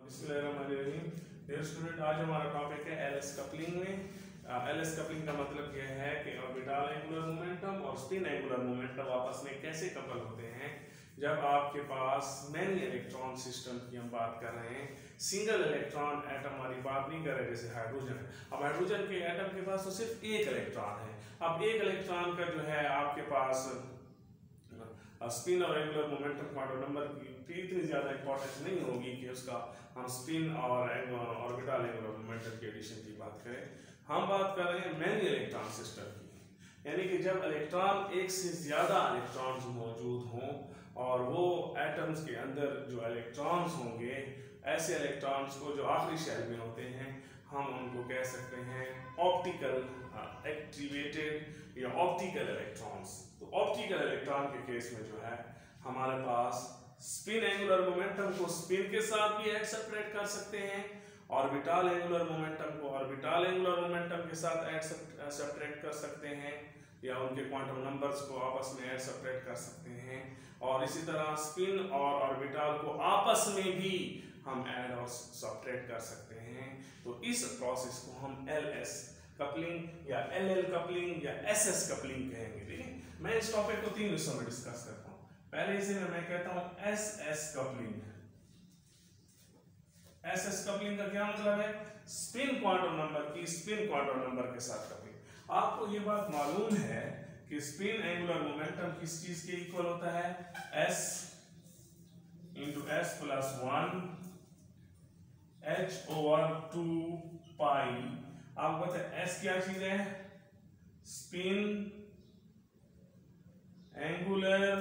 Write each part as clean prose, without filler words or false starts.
बिस्मिल्लाहिर्रहमानिर्रहीम। Dear student, आज हमारा टॉपिक है एलएस कपलिंग में। एलएस कपलिंग का मतलब यह है कि ऑर्बिटल एंगुलर मोमेंटम और स्पिन एंगुलर मोमेंटम आपस में कैसे कपल होते हैं। जब आपके पास मैनी इलेक्ट्रॉन सिस्टम की हम बात कर रहे हैं, सिंगल इलेक्ट्रॉन एटम वाली बात नहीं कर रहे जैसे हाइड्रोजन। अब हाइड्रोजन के एटम के पास तो सिर्फ एक इलेक्ट्रॉन है। अब एक इलेक्ट्रॉन का जो है आपके पास स्पिन और एंगुलर मोमेंटम क्वांटम नंबर की इतनी ज्यादा इंपॉर्टेंस नहीं होगी कि उसका हम स्पिन और ऑर्बिटल एंगुलर मोमेंटम की एडिशन की बात करें। हम बात कर रहे हैं मैनी इलेक्ट्रॉन सिस्टम की, यानी कि जब इलेक्ट्रॉन एक से ज्यादा इलेक्ट्रॉन्स मौजूद हों और वो एटम्स के अंदर जो इलेक्ट्रॉन्स होंगे, ऐसे इलेक्ट्रॉन्स को जो आखिरी शेल में होते हैं, हम उनको कह सकते हैं ऑप्टिकल एक्टिवेटेड या ऑप्टिकल इलेक्ट्रॉन्स। तो ऑप्टिकल इलेक्ट्रॉन के केस में जो है हमारे पास स्पिन एंगुलर मोमेंटम को स्पिन के साथ भी एक्सेप्रेट कर सकते हैं, ऑर्बिटल एंगुलर मोमेंटम को ऑर्बिटल एंगुलर मोमेंटम के साथ एक्सेप्रेट कर सकते हैं, या उनके क्वांटम नंबर्स को आपस में एक्सेप्रेट कर सकते हैं। और इसी तरह स्पिन और ऑर्बिटल को आपस में भी हम ऐड और सब्ट्रैक्ट कर सकते हैं। तो इस प्रोसेस को हम एलएस कपलिंग या एलएल कपलिंग या एसएस कपलिंग कहेंगे। ठीक है, मैं इस टॉपिक को 3 हिस्सों में डिस्कस करता हूं। पहले इसे मैं कहता हूं एसएस कपलिंग। एसएस कपलिंग का क्या मतलब है? स्पिन क्वांटम नंबर की स्पिन क्वांटम नंबर के साथ कपलिंग। आपको ये बात मालूम है कि स्पिन एंगुलर मोमेंटम किस चीज के इक्वल होता है? s into S plus 1 h/2 पाई। आपको पता है s क्या चीज है? Spin angular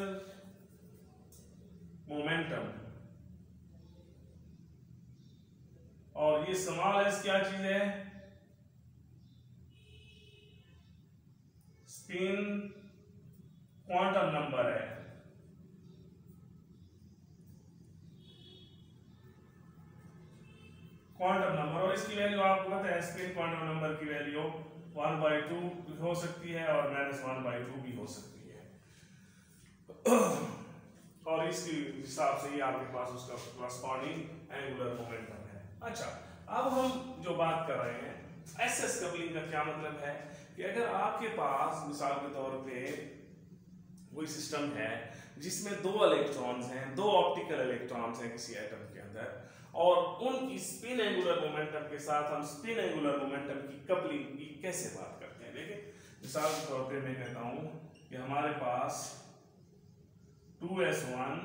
momentum. और ये स्मॉल s क्या चीज है? स्पिन क्वांटम नंबर है। क्वांटम नंबर, और इसकी वैल्यू आपको पता है स्पिन क्वांटम नंबर की वैल्यू 1/2 हो सकती है और -1/2 भी हो सकती है। और इसके हिसाब से ही आपके पास उसका कॉरस्पॉन्डिंग एंगुलर मोमेंटम है। अच्छा, अब हम जो बात कर रहे हैं एसएस कपलिंग का क्या मतलब है कि अगर आपके पास मिसाल के तौर पे कोई सिस्टम है जिसमें 2 इलेक्ट्रॉन्स हैं, 2 ऑप्टिकल इलेक्ट्रॉन्स हैं किसी एटम के अंदर, और उनकी स्पिन एंगुलर मोमेंटम के साथ हम स्पिन एंगुलर मोमेंटम की कपलिंग की कैसे बात करते हैं। देखिए, मिसाल के तौर पे मैं कहता हूं कि हमारे पास 2s1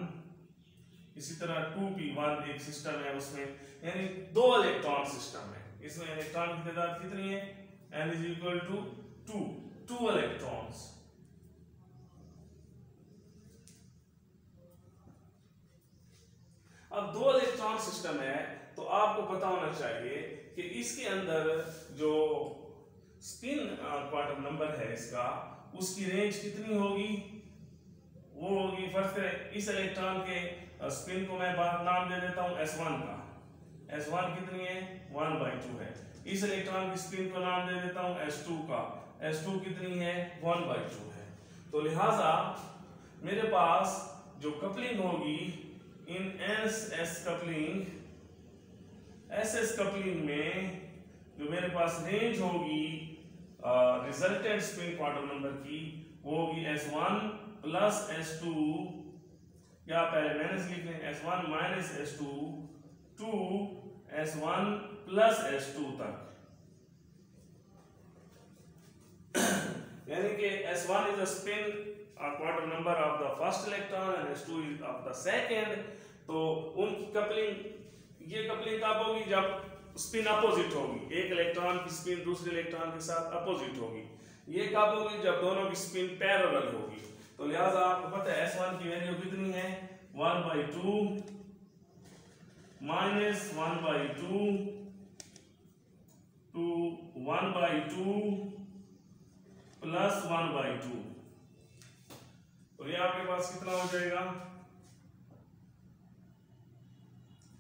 इसी तरह 2p1 एक सिस्टम है, उसमें यानी 2 इलेक्ट्रॉन सिस्टम है। इसमें इलेक्ट्रॉन की तादाद कितनी है? n = 2 electrons. अब 2 इलेक्ट्रॉन सिस्टम है तो आपको पता होना चाहिए कि इसके अंदर जो स्पिन क्वांटम नंबर है इसका, उसकी रेंज कितनी होगी? वो होगी, फर्स्ट करें इस इलेक्ट्रॉन के स्पिन को मैं नाम दे देता हूं s1 का। s1 कितनी है? 1/2 है। इस इलेक्ट्रॉन की स्पिन को नाम दे देता हूं s2 का। s2 कितनी है? 1/2 है। तो लिहाजा मेरे पास जो कपलिंग होगी इन एसएस कपलिंग में जो मेरे पास रेंज होगी रिजल्टेंट स्पिन क्वांटम नंबर की, वो होगी s1 प्लस s2, या पहले माइनस लिख लें, s1 minus s2 to s1 plus s2 तक। यानी कि s1 is a spin quantum number of the first electron and s2 is of the second। तो उनकी कपलिंग, ये कपलिंग कब होगी? जब स्पिन अपोजिट होगी, एक इलेक्ट्रॉन की स्पिन दूसरे इलेक्ट्रॉन के साथ अपोजिट होगी। ये कब होगी? जब दोनों की स्पिन पैरेलल होगी। तो लिहाजा आपको पता है s1 की वैल्यू कितनी है? 1/2 माइनस 1/2 टू 1/2 प्लस 1/2। तो ये आपके पास कितना हो जाएगा?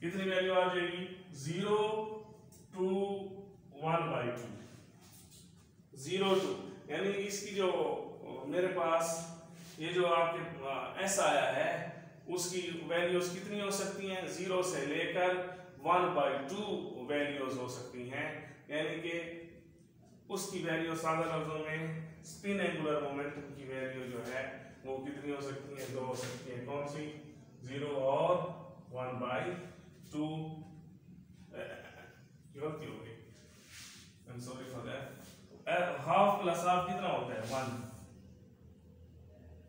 कितनी वैल्यू आ जाएगी? 0 to 1/2। 0 to, यानी इसकी जो मेरे पास ये जो आपके s आया है उसकी वैल्यूज कितनी हो सकती हैं? 0 से लेकर 1/2 वैल्यूज हो सकती हैं, यानी कि उसकी वैल्यू सादा लफ्जों में स्पिन एंगुलर मोमेंटम की वैल्यू जो है वो कितनी हो सकती है? 2 हो सकती है। कौन सी? 0 और 1/2 गलती हो गई, I am sorry for that. Half plus half कितना होता है? 1।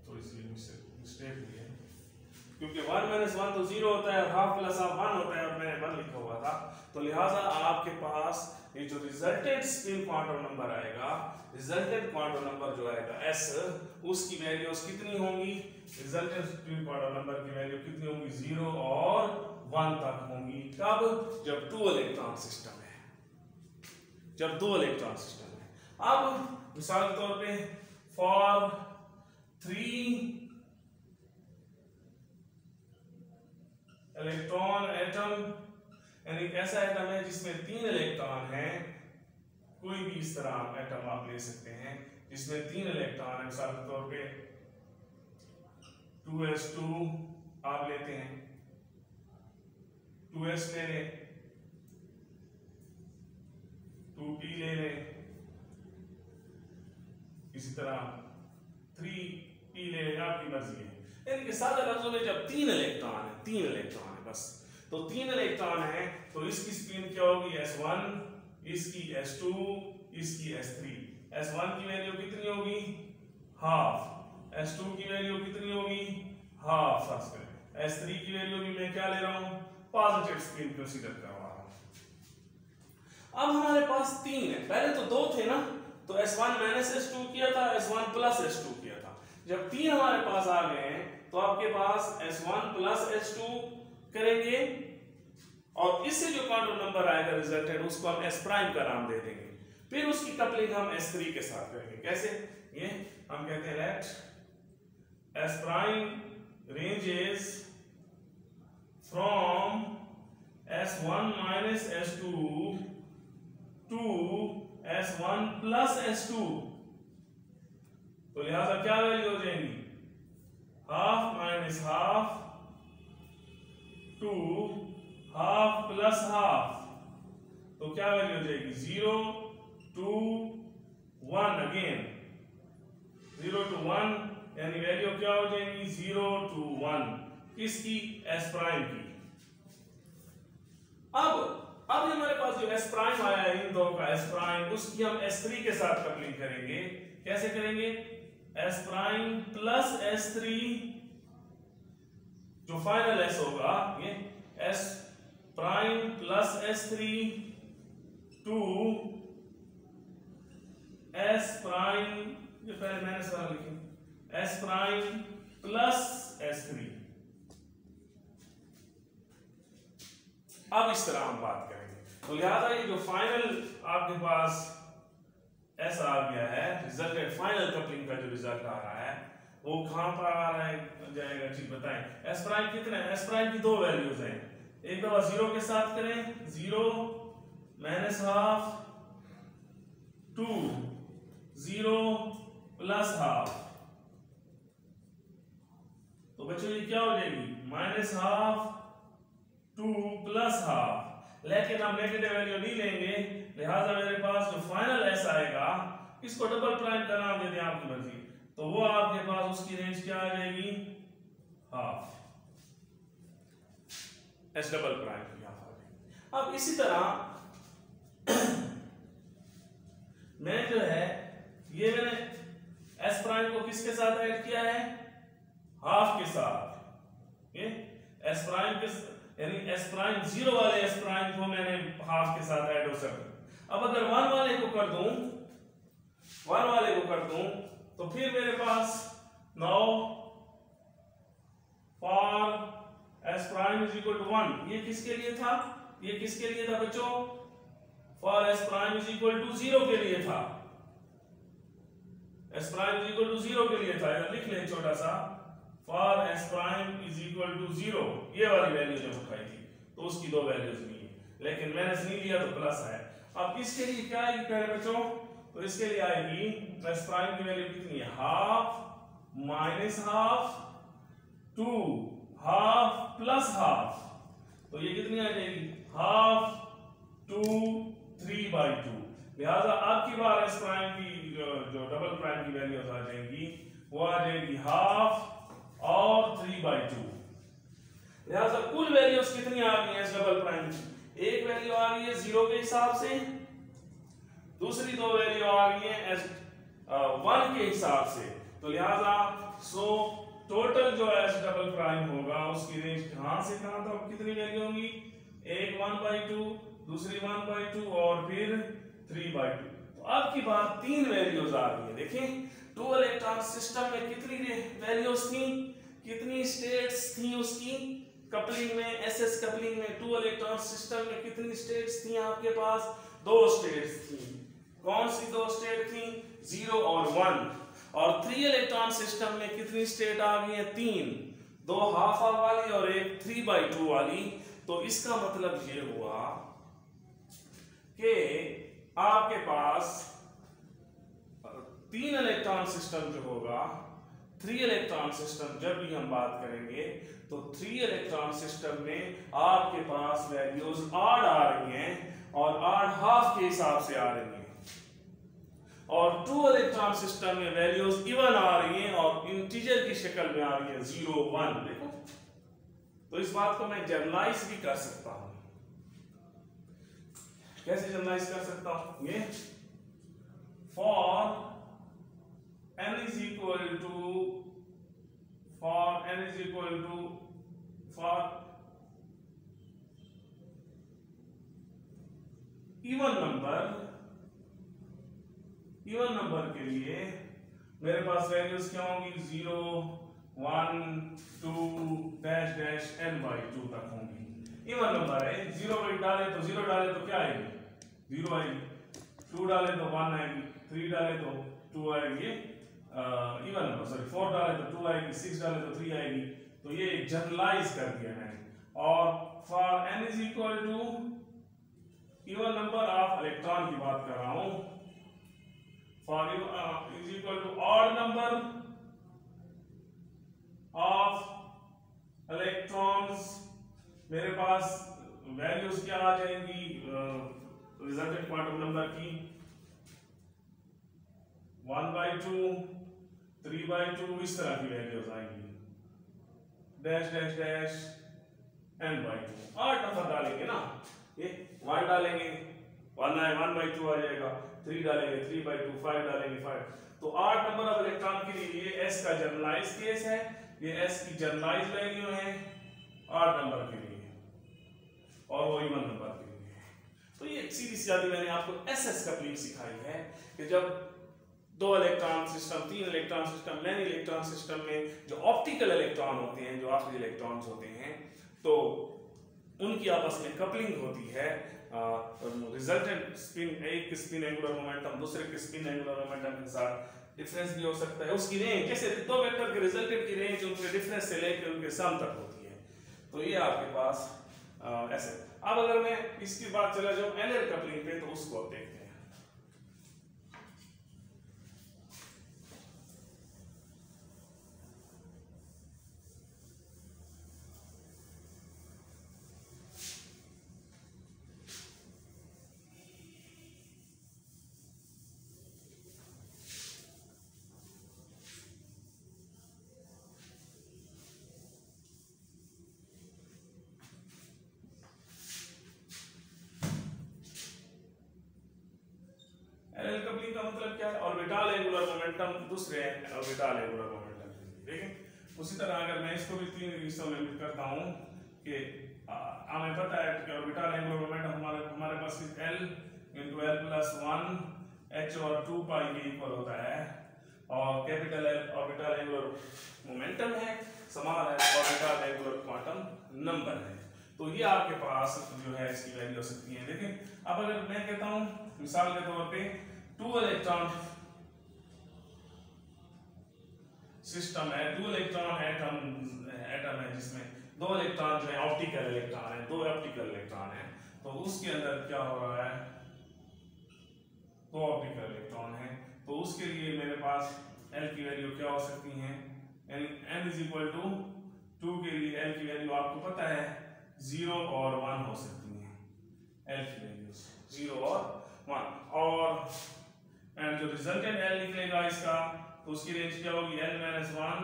थोड़ी सी मिस्टेक हुई है, क्योंकि 1 - 1 तो 0 होता है और हाफ प्लस हाफ 1 होता है और मैंने 1 लिखा हुआ था, तो लिहाजा आपके पास ये जो रिजल्टेड स्पिन क्वांटम नंबर आएगा, रिजल्टेड क्वांटम नंबर जो आएगा s, उसकी वैल्यूज कितनी होंगी? रिजल्टेड स्पिन क्वांटम नंबर की वैल्यू कितनी होंगी? 0 और 1 तक होंगी। कब? जब 2 इलेक्ट्रॉन सिस्टम है, जब 2 इलेक्ट्रॉन सिस्टम है। अब मिसाल के तौर पे फॉर 3 इलेक्ट्रॉन एटम, यानी एक ऐसा एटम है जिसमें 3 इलेक्ट्रॉन हैं, कोई भी इस तरह एटम आप ले सकते हैं जिसमें 3 इलेक्ट्रॉन है। मिसाल के तौर पे 2s2 आप लेते हैं, 2s ले लें, 2p ले लें, इसी तरह 3p ले लें, आपकी मर्जी है। यानी कि सादा लफ्जों में जब 3 इलेक्ट्रॉन है, 3 इलेक्ट्रॉन है बस, तो 3 इलेक्ट्रॉन है तो इसकी स्पिन क्या होगी? s1, इसकी s2, इसकी s3। s1 की वैल्यू कितनी होगी? हाफ। s2 की वैल्यू कितनी होगी? हाफ। s3 की वैल्यू भी मैं क्या ले रहा हूं? पॉजिटिव स्पिन कंसीडर कर रहा हूं। अब हमारे पास 3 है, पहले तो 2 थे ना, तो s1 - s2 किया था, s1 + s2 किया था। जब 3 हमारे पास आ गए हैं तो आपके पास s1 + s2 करेंगे और इससे जो क्वांटम नंबर आएगा रिजल्टेड, उसको हम s प्राइम का नाम दे देंगे। फिर उसकी कपलिंग हम s3 के साथ करेंगे। कैसे? ये हम कहते हैं let s prime ranges from s1 - s2 to s1 + s2, तो लिहाजा क्या वैल्यू हो जाएंगी? Half minus half to half plus half, तो क्या वैल्यू हो जाएगी? 0 to 1 अगेन, 0 to 1, यानी वैल्यू क्या हो जाएगी? 0 to 1 किसकी? s प्राइम की। अब हमारे पास जो s प्राइम आया है, इन दो का s प्राइम, उसकी हम s3 के साथ कपलिंग करेंगे। कैसे करेंगे? s प्राइम प्लस s3, जो फाइनल s होगा, ये s prime plus s3 to s prime, ये पहले मैंने सारा लिखी, s प्राइम प्लस s3। अब इस तरह हम बात करेंगे, तो लिहाजा ये जो फाइनल आपके पास s आ गया है, रिजल्टेड फाइनल कपलिंग का जो रिजल्ट आ रहा है, वो कहां पर आ रहा है जाएगा? ठीक बताएं। s प्राइम कितना है? s प्राइम की 2 वैल्यूज हैं, एक दफा 0 के साथ करें, 0 - हाफ टू 0 + हाफ, तो बच्चों ये क्या हो जाएगी? -Half to + half. लेकिन हम नेगेटिव वैल्यू नहीं लेंगे, लिहाजा मेरे पास जो फाइनल s आएगा, इसको डबल प्राइम का नाम दे दें, आपकी मर्जी, तो वो आपके पास उसकी रेंज क्या आ जाएगी? हाफ, s डबल प्राइम की हाफ आ जाएगी। अब इसी तरह मैंने जो है ये मैंने s प्राइम को किसके साथ ऐड किया है? हाफ के साथ। ये s प्राइम के, यानी s प्राइम 0 वाले s प्राइम को मैंने हाफ के साथ ऐड हो सकता। अब अगर 1 वाले को कर दूं, 1 वाले को कर दूं, तो फिर मेरे पास नाउ फॉर s प्राइम = 1, ये किसके लिए था? ये किसके लिए था बच्चों? फॉर s प्राइम = 0 के लिए था, s प्राइम = 0 के लिए था। लिख लें छोटा सा, फॉर s प्राइम = 0, ये वाली वैल्यू जब उठाई थी तो उसकी 2 वैल्यूज नहीं है, लेकिन माइनस नहीं लिया तो प्लस है। अब इसके लिए क्या आएगी पहले बच्चों? तो इसके लिए आएगी s प्राइम की वैल्यू कितनी है? Half minus half to half plus half, तो ये कितनी आ जाएगी, हाफ 2 3/2। लिहाजा आपकी बार एस प्राइम की जो डबल प्राइम की वैल्यूज आ जाएंगी वो आ जाएगी हाफ और 3/2। लिहाजा कुल वैल्यूज कितनी आ गई है इस डबल प्राइम की, एक वैल्यू आ गई है 0 के हिसाब से, दूसरी दो वैल्यू आ गई है एस 1 के हिसाब से। तो लिहाजा टोटल जो एस डबल प्राइम होगा उसकी रेंज कहां से कहां तक कितनी वैल्यू होंगी, एक 1/2, दूसरी 1/2 और फिर 3/2। तो आपकी बात तीन वैल्यूज आ गई है। देखें टू इलेक्ट्रॉन सिस्टम में कितनी वैल्यूज थी, कितनी स्टेट्स थी उसकी कपलिंग में, एसएस कपलिंग में टू इलेक्ट्रॉन सिस्टम में कितनी स्टेट्स थी आपके पास, दो स्टेट्स थी। कौन सी दो स्टेट थी, 0 और 1। और 3 इलेक्ट्रॉन सिस्टम में कितनी स्टेट आ गई है, तीन, दो हाफ हाफ वाली और एक 3/2 वाली। तो इसका मतलब ये हुआ कि आपके पास 3 इलेक्ट्रॉन सिस्टम जो होगा, 3 इलेक्ट्रॉन सिस्टम जब भी हम बात करेंगे तो 3 इलेक्ट्रॉन सिस्टम में आपके पास वैल्यूज ऑड आ रही हैं और ऑड हाफ के हिसाब से आ रही हैं, और 2 इलेक्ट्रॉन सिस्टम में वैल्यूज इवन आ रही हैं और इंटीजर की शक्ल में आ रही है 0 1। देखो तो इस बात को मैं जनरलाइज भी कर सकता हूं। कैसे जनरलाइज कर सकता हूं, ये for n is equal to for even number के लिए मेरे पास वैल्यूज क्या होंगी, 0 1 2 डैश डैश n/2 तक होंगी। इवन नंबर है, 0 डाले तो 0 डाले तो क्या आएगी, 0 आएगी, 2 डाले तो 1 आएगी, 3 डाले तो 2 आएगी, इवन नंबर सॉरी 4 डाले तो 2 आएगी, 6 डाले तो 3 आएगी। तो ये जनरलाइज कर दिया मैंने। और for n is equal to even number of electron की बात कर रहा हूं, for is equal to odd number of electrons, मेरे पास वैल्यूज क्या आ जाएंगी रिजल्टेंट क्वांटम नंबर की, 1/2 3/2 इस तरह की वैल्यूज आएंगी, dash dash dash n/2। 8 number डालेंगे ना, ये 1 डालेंगे 1/2 आ जाएगा, 3 डालेंगे 3/2, 5 डालेंगे 5। तो 8 नंबर ऑफ इलेक्ट्रॉन के लिए ये s का जनरलाइज केस है, ये s की जनरलाइज वैल्यू है 8 नंबर के लिए और वो इवन नंबर के लिए। तो ये सीधी सादी मैंने आपको एसएस कपलिंग सिखाई है कि जब 2 electron system, 3 electron system, many electron system में जो ऑप्टिकल इलेक्ट्रॉन होते हैं, जो आखिरी इलेक्ट्रॉन्स होते हैं, तो उनकी आपस में कपलिंग होती है। रिजल्टेंट स्पिन, एक स्पिन एंगुलर मोमेंटम दूसरे के स्पिन एंगुलर मोमेंटम के साथ डिफरेंस भी हो सकता है। उसकी रेंज जैसे दो वेक्टर के रिजल्टेंट की रेंज उनके डिफरेंस से लेकर उनके सम तक होती है। तो ये आपके पास ऐसे। अब अगर मैं इसकी बात चला जाऊं एनएल कपलिंग पे, तो उसको देखते हैं। एनएल कपलिंग का मतलब क्या है, ऑर्बिटल एंगुलर मोमेंटम दूसरे ऑर्बिटल एंगुलर मोमेंटम के लिए। देखें उसी तरह अगर मैं इसको भी 3 हिस्सों में करता हूं कि हमें पता है कि ऑर्बिटल एंगुलर मोमेंटम हमारे पास L × L + 1 h और 2 पाई के इक्वल होता है, और capital L orbital angular momentum है, small l orbital angular quantum number है। तो ये आपके पास जो है इसकी वैल्यू हो सकती है। देखें अब अगर मैं कहता हूं मिसाल के तौर पे 2 इलेक्ट्रॉन सिस्टम है, 2 इलेक्ट्रॉन एटम है जिसमें 2 इलेक्ट्रॉन जो है ऑप्टिकल इलेक्ट्रॉन है, 2 ऑप्टिकल इलेक्ट्रॉन है। तो उसके अंदर क्या हो रहा है, 2 ऑप्टिकल इलेक्ट्रॉन है। तो उसके लिए मेरे पास L की वैल्यू क्या हो सकती है, n = 2 के लिए L की वैल्यू आपको पता है 0 और 1 हो सकती हैं एल की वैल्यूज 0 और 1। और एंड जो रिजल्टेंट एल निकलेगा इसका तो उसकी रेंज क्या होगी एल माइनस 1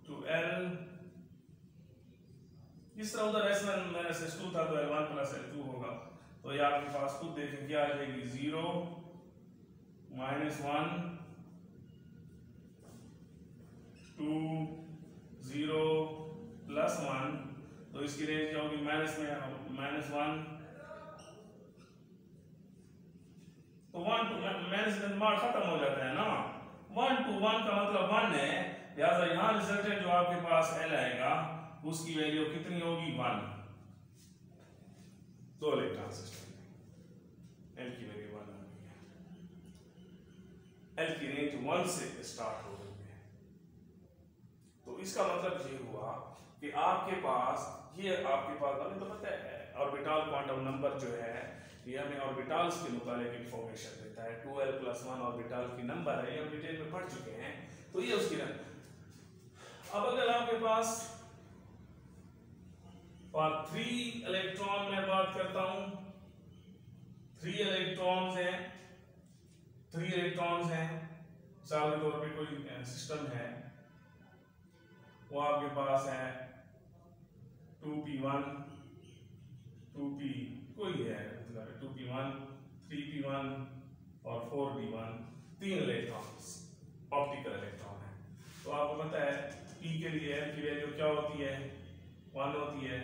टू एल, इस तरह उधर S1 माइनस S2 था तो L1 प्लस L2 होगा। तो ये आपके पास खुद देखें क्या आ जाएगी 0 माइनस 1 2 0 प्लस 1, तो इसकी रेंज क्या होगी माइनस में माइनस 1 तो 1 टू माइनस में मार्क खत्म हो जाता है ना, 1 टू 1 का मतलब 1 है, लिहाजा यहाँ रिजल्टेंट जो आपके पास L आएगा उसकी वैल्यू कितनी होगी 1। दो इलेक्ट्रॉन सिस्टम में L की वैल्यू 1 आ गई है, L की रेंज 1 से स्टार्ट हो रही है। तो इसका मतलब ये हुआ कि आपके पास हमें तो पता है ऑर्बिटल क्वांटम नंबर जो है ये हमें ऑर्बिटल्स के मुताबिक इंफॉर्मेशन देता है, 2l + 1 ऑर्बिटल की नंबर है, ये हम डिटेल में पढ़ चुके हैं। तो ये उसकी अब अगर आपके पास और 3 इलेक्ट्रॉन में बात करता हूं, 3 इलेक्ट्रॉन्स हैं, मिसाल के तौर पे कोई सिस्टम है वो आपके पास है 2p1 2p कोई है मतलब 2p1 3p1 और 4p1, 3 इलेक्ट्रॉन्स ऑप्टिकल इलेक्ट्रॉन है। तो आपको पता है p के लिए l की वैल्यू क्या होती है 1 होती है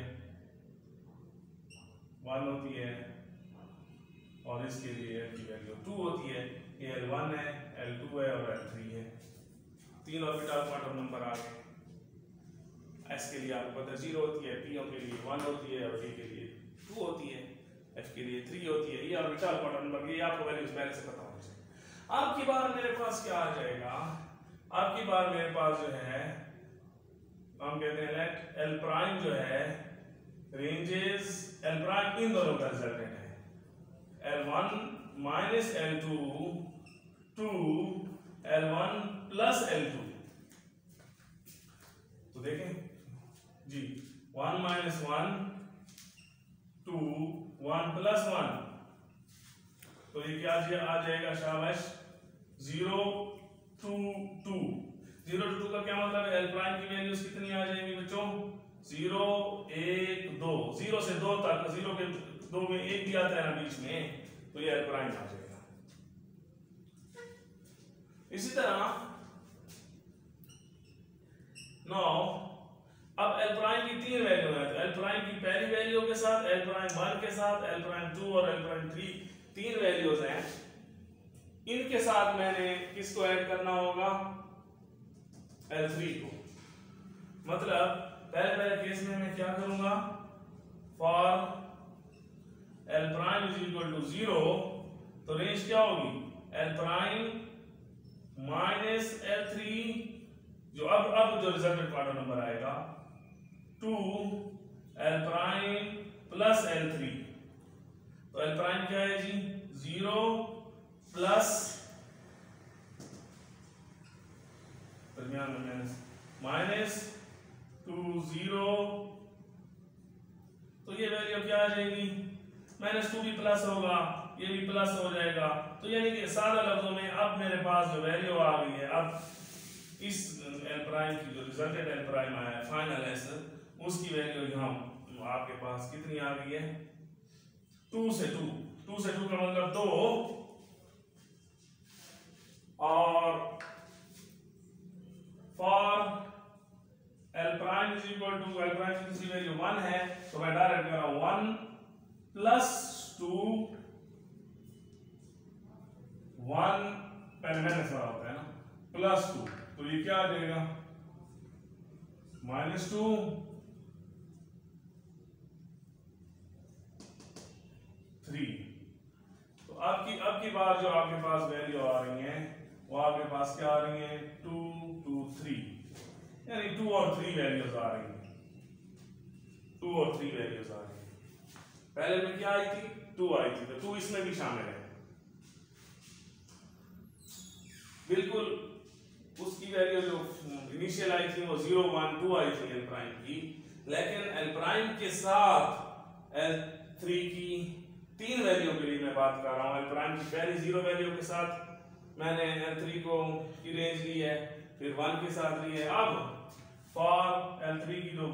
और इसके लिए l की वैल्यू 2 होती है, ये L1 है L2 है और L3 है। 3 ऑर्बिटल क्वांटम नंबर आ गए। s के लिए आपको पता है 0 होती है, p के लिए 1 होती है और d के लिए 2 होती है, f के लिए 3 होती है। ये ऑर्बिटल क्वांटम नंबर, ये आपको वैल्यूज पहले से पता होनी चाहिए। अब की बार मेरे पास क्या आ जाएगा, अब की बार मेरे पास जो है हम कहते हैं लेट L प्राइम जो है रेंजेस L प्राइम इन दोनों का रिजल्टेंट है L1 minus L2 to L1 plus L2। तो देखें जी 1 माइनस 1 टू 1 प्लस 1, तो ये क्या आ जाएगा शाबाश 0 to 2। 0 to 2 का क्या मतलब है, L प्राइम की वैल्यूज कितनी आ जाएंगी बच्चों 0 1 2, 0 से 2 तक, 0 के 2 में 1 भी आता है ना बीच में, तो ये L प्राइम आ जाएगा। इसी तरह नो अब L प्राइम की 3 वैल्यू है, तो L प्राइम की पहली वैल्यू के साथ L प्राइम 1 के साथ L प्राइम 2 और L प्राइम 3 3 वैल्यूज हैं। इनके साथ मैंने किसको ऐड करना होगा L3 को, मतलब पहले केस में मैं क्या करूंगा for L prime is equal to 0, तो रेंज क्या होगी L प्राइम माइनस L3, जो अब जो रिजल्टेंट क्वांटम नंबर आएगा to L prime plus L3। तो L प्राइम क्या है जी 0 प्लस दरमियान में माइनस 2 0, तो ये वैल्यू क्या आ जाएगी -2 भी प्लस होगा, ये भी प्लस हो जाएगा। तो यानी कि सादा लफ्जों में अब मेरे पास जो वैल्यू आ गई है, अब इस L प्राइम की जो रिजल्टेंट L प्राइम आया है फाइनल S, उसकी वैल्यू यहाँ आपके पास कितनी आ गई है 2 से 2 का मतलब 2, और for L prime is equal to L prime की वैल्यू 1 है, तो मैं डायरेक्ट कर रहा हूं 1 प्लस 2 1 पहले माइनस वाला होता है ना प्लस 2, तो ये क्या आ जाएगा -2 3। तो अब की बार जो आपके पास वैल्यू आ रही है वो आपके पास क्या आ रही है 2 2 3, यानी 2 और 3 वैल्यूज आ रही है, 2 और 3 वैल्यूज आ रही है। पहले में क्या आई थी 2 आई थी, तो 2 इसमें भी शामिल है। बिल्कुल उसकी वैल्यू जो इनिशियल आई थी वो 0 1 2 आई थी L प्राइम की, लेकिन एल प्राइम के साथ L3 की 3 वैल्यू के लिए मैं बात कर रहा हूँ। एल प्राइम की पहली 0 वैल्यू के साथ मैंने L3 को की रेंज ली है, फिर 1 के साथ ली है। अब फॉर L3 की जो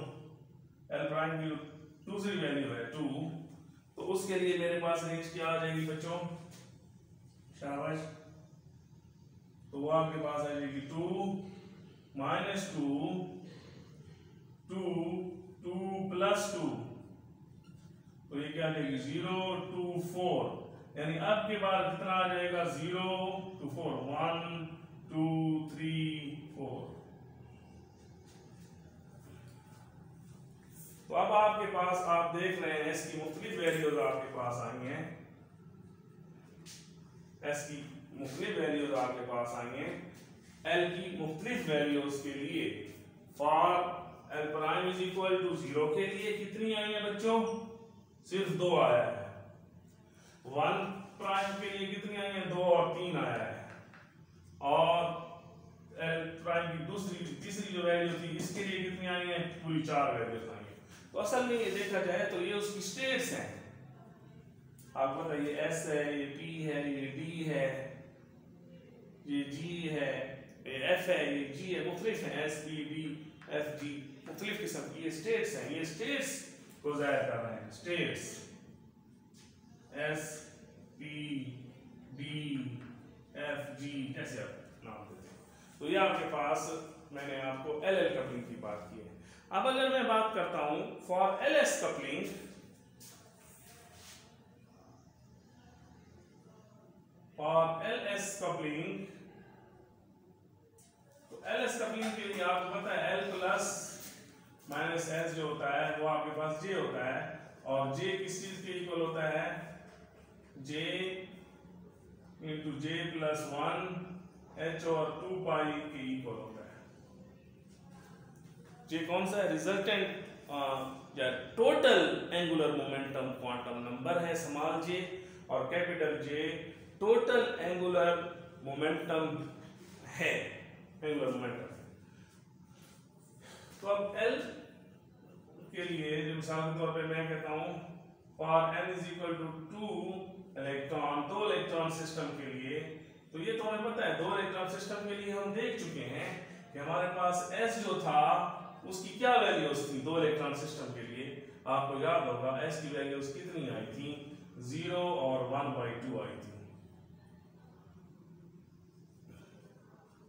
एल प्राइम की दूसरी वैल्यू है 2, तो उसके लिए मेरे पास रेंज क्या आ जाएगी बच्चों? शाबाश। तो वो आपके पास आ जाएगी 2 - 2 2 2 + 2, तो ये क्या आ जाएगी 0 2 4, यानी अब के बाद कितना आ जाएगा 0 2 4 1 2 3 4। तो अब आपके पास आप देख रहे हैं इसकी मुख्तलिफ वैल्यूज आपके पास आई हैं, एस की मुख्तलिफ वैल्यूज आपके पास आई हैं। एल की मुख्तलिफ वैल्यूज के लिए for L prime is equal to 0 के लिए कितनी आई है बच्चों? सिर्फ 2 आया है। 1 प्राइम के लिए कितनी आई है? 2 और 3 आया है। और एल प्राइम की तीसरी जो वैल्यू थी इसके लिए कितनी आई है? पूरी 4 वैल्यूज आई है। तो असल में ये देखा जाए तो ये उसकी स्टेट्स हैं। आपको पता है ये S है, ये P है, ये D है, ये G है, ये F है, ये G है, मुख्तलिफ हैं S P D F G, मुख्तलिफ किस्म की ये स्टेट्स हैं। ये स्टेट्स को ज़ाहिर कर रहे हैं। States S P D F G ऐसे आप नाम देते हैं। तो ये आपके पास मैंने आपको LL कपलिंग की बात की है। अब अगर मैं बात करता हूं for LS coupling, for LS coupling, तो LS कपलिंग के लिए आपको पता है L + -S जो होता है वो आपके पास J होता है, और J किस चीज के इक्वल होता है? J × J + 1 H और 2 पाई के इक्वल होता है। ये कौन सा है? रिजल्टेंट या total angular momentum quantum number है स्मॉल j, और capital J total angular momentum है, एंगुलर मोमेंटम। तो अब L के लिए जो मिसाल के तौर पे मैं कहता हूं for n = 2 electron, 2 electron system के लिए, तो ये तो हमें पता है 2 इलेक्ट्रॉन सिस्टम के लिए हम देख चुके हैं कि हमारे पास S जो था उसकी क्या वैल्यूज थी 2 इलेक्ट्रॉन सिस्टम के लिए। आपको याद होगा S की वैल्यूज कितनी आई थी? 0 और 1/2 आई थी।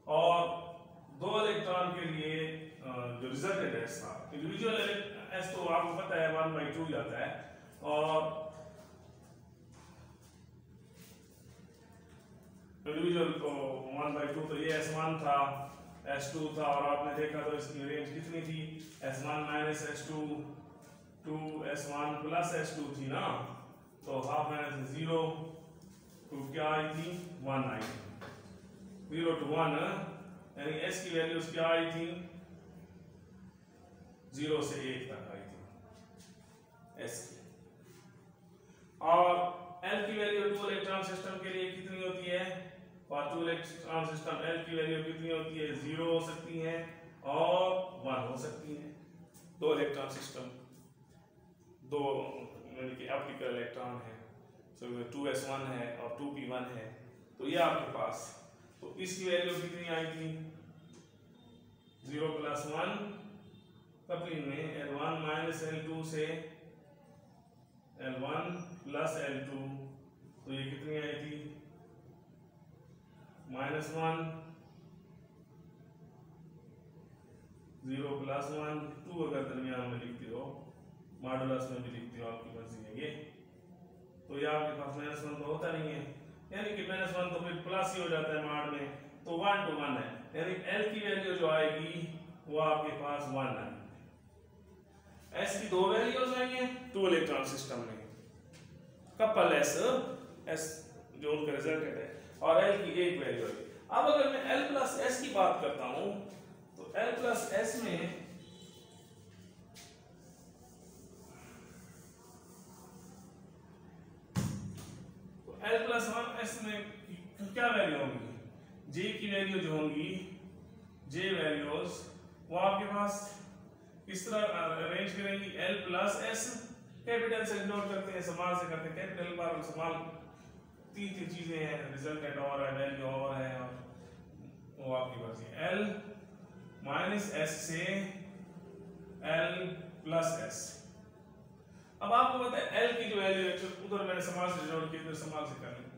और 2 इलेक्ट्रॉन के लिए जो रिजल्टेंट S था, इंडिविजुअल S तो आपको पता है 1/2 जाता है, और इंडिविजुअल को 1/2, तो ये S1 था, S2 था, और आपने देखा तो इसकी रेंज कितनी थी? S1 - S2 2 S1 + S2 थी ना, तो हाफ माइनस 0 टू क्या आई थी? 1 आई थी। 0 to 1 यानी S की वैल्यूज क्या आई थी? 0 से 1 तक आई थी S की। और L की वैल्यू 2 इलेक्ट्रॉन सिस्टम के लिए कितनी होती है? फॉर 2 इलेक्ट्रॉन सिस्टम L की वैल्यू कितनी होती है? 0 हो सकती है और 1 हो सकती है। 2 इलेक्ट्रॉन सिस्टम, 2 यानी कि ऑप्टिकल इलेक्ट्रॉन है, तो 2s1 है और 2p1 है, तो ये आपके पास, तो इसकी वैल्यू कितनी आई थी? 0 + 1 कपलिंग में L1 - L2 से L1 + L2, तो ये कितनी आई थी? -1 0 + 1 2 अगर दरमियान में लिखते हो, मॉडुलस में भी लिखते हो, आपकी मर्जी है ये। तो ये आपके पास -1 तो होता नहीं है, यानी कि -1 तो फिर प्लस ही हो जाता है मॉड में, तो 1 to 1 है, यानी L की वैल्यू जो आएगी वो आपके पास 1 है। S की 2 वैल्यूज आई हैं 2 इलेक्ट्रॉन सिस्टम में, कपल S जो उनका रिजल्टेंट है, और L की 1 वैल्यू है। अब अगर मैं L + S की बात करता हूं, तो L + S में L + S में क्या वैल्यू होंगी? J की वैल्यू जो होंगी, J वैल्यूज वो आपके पास किस तरह अरेंज करेंगे, एल प्लस एस, कैपिटल से नोट करते हैं, स्मॉल से करते हैं, कैपिटल पर स्मॉल तीन चीजें हैं, रिजल्टेंट और है, वैल्यू और है, और वो आपकी मर्जी है। एल माइनस एस से एल प्लस एस। अब आपको पता है एल की जो वैल्यू है, उधर मैंने स्मॉल से जोड़ के इधर स्मॉल से कर ली,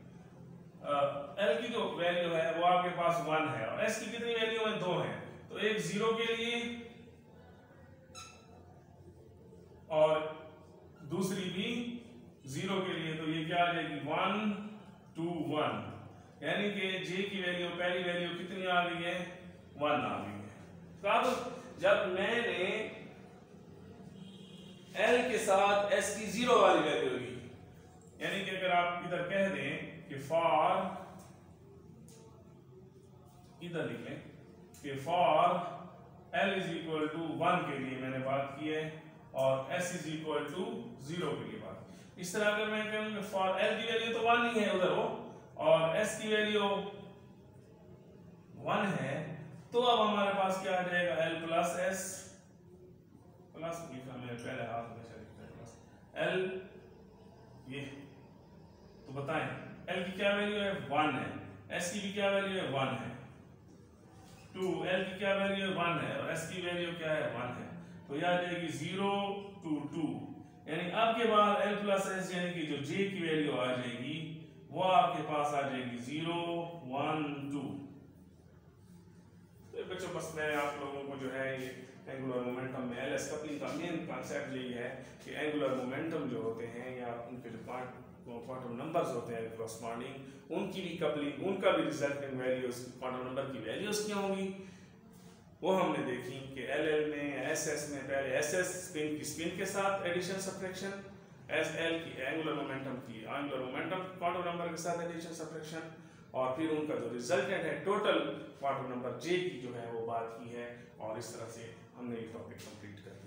एल की जो वैल्यू है वो आपके पास 1 है और एस की कितनी वैल्यू है, 2 है। तो एक 0 के लिए और दूसरी भी 0 के लिए, तो ये क्या आ जाएगी 1 2 1, यानी कि जे की वैल्यू, पहली वैल्यू कितनी आ गई है, 1 आ गई है। तो अब जब मैंने एल के साथ एस की 0 वाली वैल्यू ली, यानी कि अगर आप इधर कह दें कि फॉर, इधर लिख लें कि for L is equal to 1 के लिए मैंने बात की है और एस इज इक्वल टू 0 के लिए बात। इस तरह अगर मैं कहूँ फॉर एल की वैल्यू तो 1 ही है उधर वो, और एस की वैल्यू 1 है, तो अब हमारे पास क्या आ जाएगा, एल प्लस एस, प्लस लिखा मैंने पहले हाथ में से लिखा प्लस एल, ये तो बताएं एल की क्या वैल्यू है, 1 है, एस की भी क्या वैल्यू है, 1 है, 2, एल की क्या वैल्यू है, 1 है और एस की वैल्यू क्या है, 1 है, तो यह आ जाएगी 0 2 2, यानी अब के बाद एल प्लस एस यानी कि जो जे की वैल्यू आ जाएगी वो आपके पास आ जाएगी 0 1 2। तो बच्चों बस मैं आप लोगों को जो है ये एंगुलर मोमेंटम में एलएस कपलिंग का मेन कॉन्सेप्ट यही है कि एंगुलर मोमेंटम जो होते हैं या उनके जो क्वांटम नंबर्स होते हैं कॉरस्पॉन्डिंग, उनकी भी कपलिंग, उनका भी रिजल्टेंट वैल्यूज क्वांटम नंबर की वैल्यूज क्या होंगी वो हमने देखी कि एल में एस में पहले एस स्पिन के साथ एडिशन सब्ट्रैक्शन, एल की एंगुलर मोमेंटम क्वांटम नंबर के साथ एडिशन सब्ट्रैक्शन, और फिर उनका जो रिजल्टेंट है टोटल क्वांटम नंबर जे की जो है वो बात की है, और इस तरह से हमने ये टॉपिक कंप्लीट कर दिया।